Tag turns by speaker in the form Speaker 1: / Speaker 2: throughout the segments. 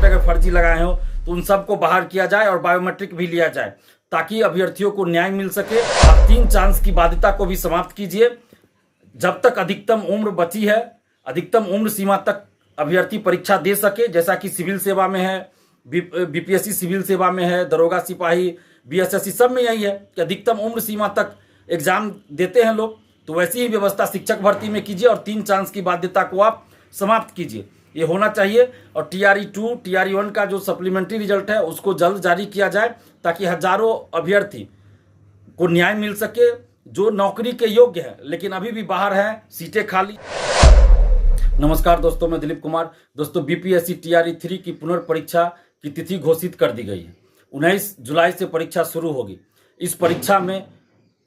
Speaker 1: अगर फर्जी लगाए हो तो उन सबको बाहर किया जाए और बायोमेट्रिक भी लिया जाए ताकि अभ्यर्थियों को न्याय मिल सके। आप 3 चांस की बाध्यता को भी समाप्त कीजिए। जब तक अधिकतम उम्र बची है, अधिकतम उम्र सीमा तक अभ्यर्थी परीक्षा दे सके, जैसा कि सिविल सेवा में है, बीपीएससी सिविल सेवा में है, दरोगा सिपाही, बीएसएससी सब में यही है कि अधिकतम उम्र सीमा तक एग्जाम देते हैं लोग। तो वैसी ही व्यवस्था शिक्षक भर्ती में कीजिए और 3 चांस की बाध्यता को आप समाप्त कीजिए, ये होना चाहिए। और टीआरई 2 टीआरई 1 का जो सप्लीमेंट्री रिजल्ट है उसको जल्द जारी किया जाए ताकि हजारों अभ्यर्थी को न्याय मिल सके जो नौकरी के योग्य है लेकिन अभी भी बाहर हैं, सीटें खाली। नमस्कार दोस्तों, मैं दिलीप कुमार। दोस्तों, बीपीएससी टीआरई 3 की पुनर्परीक्षा की तिथि घोषित कर दी गई है। 19 जुलाई से परीक्षा शुरू होगी। इस परीक्षा में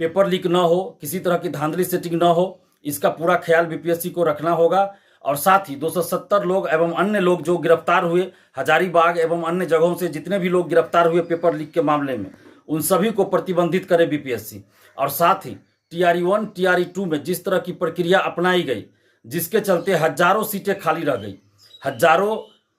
Speaker 1: पेपर लीक न हो, किसी तरह की धांधली सेटिंग न हो, इसका पूरा ख्याल बीपीएससी को रखना होगा। और साथ ही 270 लोग एवं अन्य लोग जो गिरफ्तार हुए, हजारीबाग एवं अन्य जगहों से जितने भी लोग गिरफ्तार हुए पेपर लीक के मामले में, उन सभी को प्रतिबंधित करे बीपीएससी। और साथ ही टीआरई 1 टीआरई 2 में जिस तरह की प्रक्रिया अपनाई गई, जिसके चलते हजारों सीटें खाली रह गई, हजारों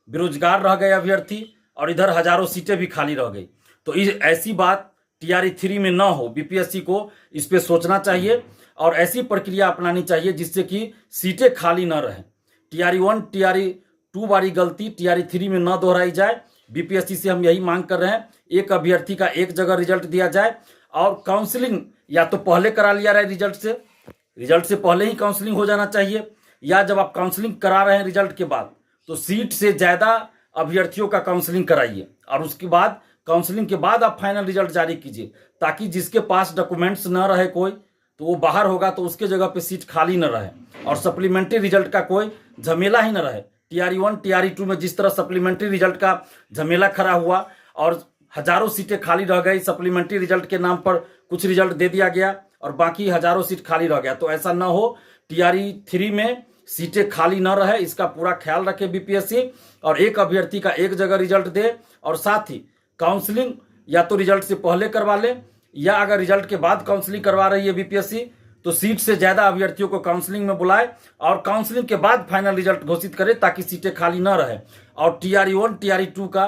Speaker 1: बेरोजगार रह गए अभ्यर्थी और इधर हजारों सीटें भी खाली रह गई। तो ऐसी बात टीआरई 3 में ना हो, बीपीएससी को इस पे सोचना चाहिए और ऐसी प्रक्रिया अपनानी चाहिए जिससे कि सीटें खाली न रहें। टीआरई 1 टीआरई 2 वाली गलती टीआरई 3 में न दोहराई जाए। बीपीएससी से हम यही मांग कर रहे हैं, एक अभ्यर्थी का एक जगह रिजल्ट दिया जाए और काउंसलिंग या तो पहले करा लिया रहे, रिजल्ट से पहले ही काउंसलिंग हो जाना चाहिए, या जब आप काउंसलिंग करा रहे हैं रिजल्ट के बाद तो सीट से ज़्यादा अभ्यर्थियों का काउंसलिंग कराइए और उसके बाद काउंसलिंग के बाद आप फाइनल रिजल्ट जारी कीजिए ताकि जिसके पास डॉक्यूमेंट्स न रहे कोई तो वो बाहर होगा तो उसके जगह पे सीट खाली न रहे और सप्लीमेंट्री रिजल्ट का कोई झमेला ही न रहे। टीआरई 1 टीआरई 2 में जिस तरह सप्लीमेंट्री रिजल्ट का झमेला खड़ा हुआ और हजारों सीटें खाली रह गई, सप्लीमेंट्री रिजल्ट के नाम पर कुछ रिजल्ट दे दिया गया और बाकी हजारों सीट खाली रह गया। तो ऐसा न हो, टीआरई 3 में सीटें खाली न रहे, इसका पूरा ख्याल रखे बीपीएससी और एक अभ्यर्थी का एक जगह रिजल्ट दे। और साथ ही काउंसलिंग या तो रिजल्ट से पहले करवा ले या अगर रिजल्ट के बाद काउंसलिंग करवा रही है बीपीएससी तो सीट से ज्यादा अभ्यर्थियों को काउंसलिंग में बुलाए और काउंसलिंग के बाद फाइनल रिजल्ट घोषित करे ताकि सीटें खाली न रहे। और टीआरई 1 टीआरई 2 का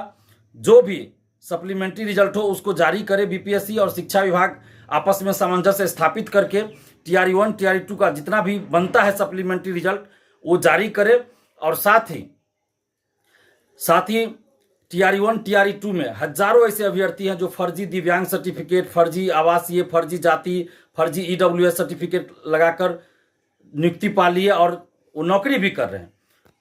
Speaker 1: जो भी सप्लीमेंट्री रिजल्ट हो उसको जारी करे बीपीएससी और शिक्षा विभाग आपस में सामंजस्य स्थापित करके टीआरई 1 टीआरई 2 का जितना भी बनता है सप्लीमेंट्री रिजल्ट वो जारी करे। और साथ ही टीआरई 1 टीआरई 2 में हजारों ऐसे अभ्यर्थी हैं जो फर्जी दिव्यांग सर्टिफिकेट, फर्जी आवासीय, फर्जी जाति, फर्जी ईडब्ल्यूएस सर्टिफिकेट लगाकर नियुक्ति पा ली है और वो नौकरी भी कर रहे हैं।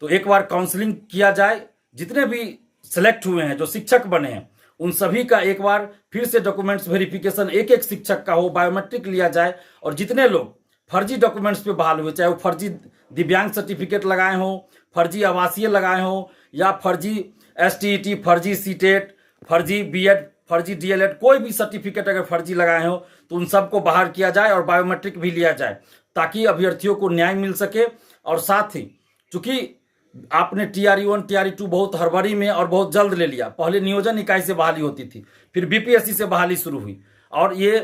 Speaker 1: तो एक बार काउंसलिंग किया जाए, जितने भी सिलेक्ट हुए हैं जो शिक्षक बने हैं उन सभी का एक बार फिर से डॉक्यूमेंट्स वेरिफिकेशन एक एक शिक्षक का हो, बायोमेट्रिक लिया जाए और जितने लोग फर्जी डॉक्यूमेंट्स पे बहाल हुए, चाहे वो फर्जी दिव्यांग सर्टिफिकेट लगाए हों, फर्जी आवासीय लगाए हों या फर्जी एसटीईटी, फर्जी सीटेट, फर्जी बीएड, फर्जी डीएलएड, कोई भी सर्टिफिकेट अगर फर्जी लगाए हो तो उन सबको बाहर किया जाए और बायोमेट्रिक भी लिया जाए ताकि अभ्यर्थियों को न्याय मिल सके। और साथ ही चूंकि आपने टीआरई 1 टीआरई 2 बहुत हड़बड़ी में और बहुत जल्द ले लिया, पहले नियोजन इकाई से बहाली होती थी, फिर बीपीएससी से बहाली शुरू हुई और ये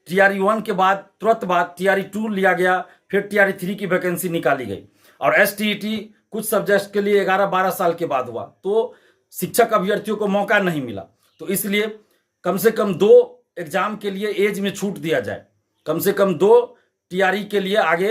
Speaker 1: टीआरई 1 के बाद तुरंत बाद टीआरई 2 लिया गया, फिर टीआरई 3 की वैकेंसी निकाली गई और एसटीईटी कुछ सब्जेक्ट के लिए 11-12 साल के बाद हुआ तो शिक्षक अभ्यर्थियों को मौका नहीं मिला। तो इसलिए कम से कम 2 एग्जाम के लिए एज में छूट दिया जाए, कम से कम 2 टीआरई के लिए आगे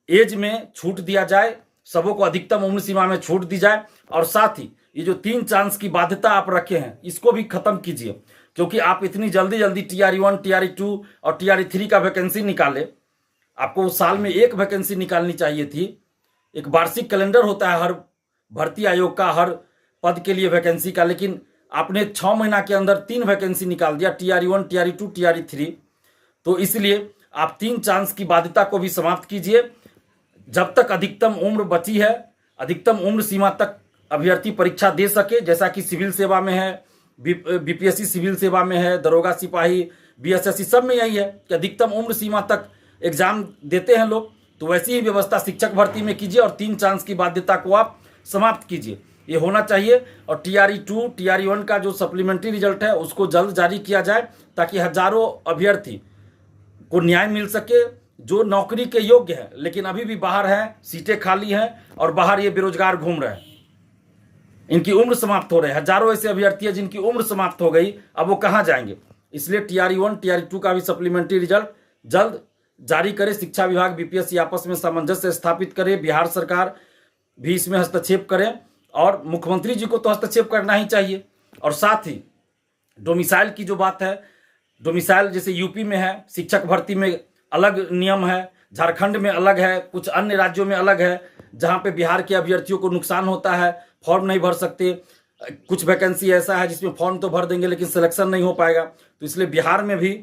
Speaker 1: एज में छूट दिया जाए, सबों को अधिकतम उम्र सीमा में छूट दी जाए। और साथ ही ये जो 3 चांस की बाध्यता आप रखे हैं इसको भी खत्म कीजिए, क्योंकि आप इतनी जल्दी टीआरई 1 टीआरई 2 और टीआरई 3 का वैकेंसी निकाले, आपको साल में एक वैकेंसी निकालनी चाहिए थी। एक वार्षिक कैलेंडर होता है हर भर्ती आयोग का, हर पद के लिए वैकेंसी का, लेकिन आपने 6 महीना के अंदर 3 वैकेंसी निकाल दिया, टीआरई 1 टीआरई 2 टीआरई 3। तो इसलिए आप 3 चांस की बाध्यता को भी समाप्त कीजिए। जब तक अधिकतम उम्र बची है, अधिकतम उम्र सीमा तक अभ्यर्थी परीक्षा दे सके, जैसा कि सिविल सेवा में है, बीपीएससी सिविल सेवा में है, दरोगा सिपाही, बीएसएससी सब में यही है कि अधिकतम उम्र सीमा तक एग्जाम देते हैं लोग। तो वैसी ही व्यवस्था शिक्षक भर्ती में कीजिए और 3 चांस की बाध्यता को आप समाप्त कीजिए, ये होना चाहिए। और टीआरई 2 टीआरई 1 का जो सप्लीमेंट्री रिजल्ट है उसको जल्द जारी किया जाए ताकि हजारों अभ्यर्थी को न्याय मिल सके जो नौकरी के योग्य है लेकिन अभी भी बाहर हैं, सीटें खाली हैं और बाहर ये बेरोजगार घूम रहे हैं। इनकी उम्र समाप्त हो रही है। हजारों ऐसे अभ्यर्थी हैं जिनकी उम्र समाप्त हो गई, अब वो कहाँ जाएंगे। इसलिए टीआरई 1 टीआरई 2 का भी सप्लीमेंट्री रिजल्ट जल्द जारी करे। शिक्षा विभाग बीपीएससी आपस में सामंजस्य स्थापित करे, बिहार सरकार भी इसमें हस्तक्षेप करे और मुख्यमंत्री जी को तो हस्तक्षेप करना ही चाहिए। और साथ ही डोमिसाइल की जो बात है, डोमिसाइल जैसे यूपी में है, शिक्षक भर्ती में अलग नियम है, झारखंड में अलग है, कुछ अन्य राज्यों में अलग है, जहां पे बिहार के अभ्यर्थियों को नुकसान होता है, फॉर्म नहीं भर सकते। कुछ वैकेंसी ऐसा है जिसमें फॉर्म तो भर देंगे लेकिन सिलेक्शन नहीं हो पाएगा। तो इसलिए बिहार में भी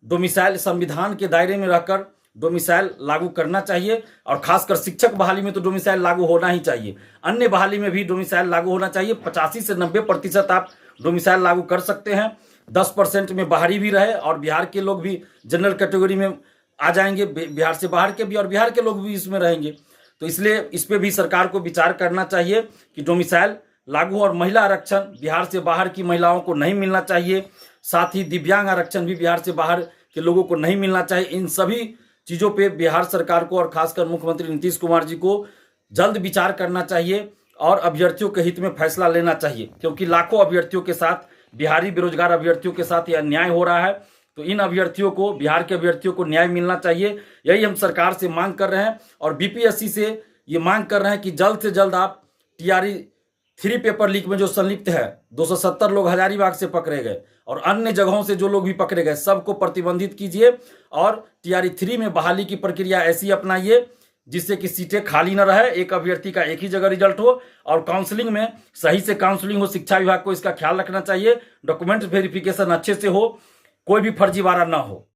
Speaker 1: डोमिसाइल संविधान के दायरे में रहकर डोमिसाइल लागू करना चाहिए और खासकर शिक्षक बहाली में तो डोमिसाइल लागू होना ही चाहिए। अन्य बहाली में भी डोमिसाइल लागू होना चाहिए। 85 से 90% आप डोमिसाइल लागू कर सकते हैं। 10% में बाहरी भी रहे और बिहार के लोग भी जनरल कैटेगरी में आ जाएंगे, बिहार से बाहर के भी, और बिहार के लोग भी इसमें रहेंगे। तो इसलिए इस पे भी सरकार को विचार करना चाहिए कि डोमिसाइल लागू हो। और महिला आरक्षण बिहार से बाहर की महिलाओं को नहीं मिलना चाहिए। साथ ही दिव्यांग आरक्षण भी बिहार से बाहर के लोगों को नहीं मिलना चाहिए। इन सभी चीज़ों पे बिहार सरकार को और खासकर मुख्यमंत्री नीतीश कुमार जी को जल्द विचार करना चाहिए और अभ्यर्थियों के हित में फैसला लेना चाहिए, क्योंकि लाखों अभ्यर्थियों के साथ, बिहारी बेरोजगार अभ्यर्थियों के साथ यह अन्याय हो रहा है। तो इन अभ्यर्थियों को, बिहार के अभ्यर्थियों को न्याय मिलना चाहिए। यही हम सरकार से मांग कर रहे हैं और बीपीएससी से ये मांग कर रहे हैं कि जल्द से जल्द आप टीआरई 3 पेपर लीक में जो संलिप्त है, 270 लोग हजारीबाग से पकड़े गए और अन्य जगहों से जो लोग भी पकड़े गए, सबको प्रतिबंधित कीजिए और टीआरई 3 में बहाली की प्रक्रिया ऐसी अपनाइए जिससे कि सीटें खाली न रहे, एक अभ्यर्थी का एक ही जगह रिजल्ट हो और काउंसलिंग में सही से काउंसलिंग हो। शिक्षा विभाग को इसका ख्याल रखना चाहिए, डॉक्यूमेंट वेरिफिकेशन अच्छे से हो, कोई भी फर्जीवाड़ा ना हो।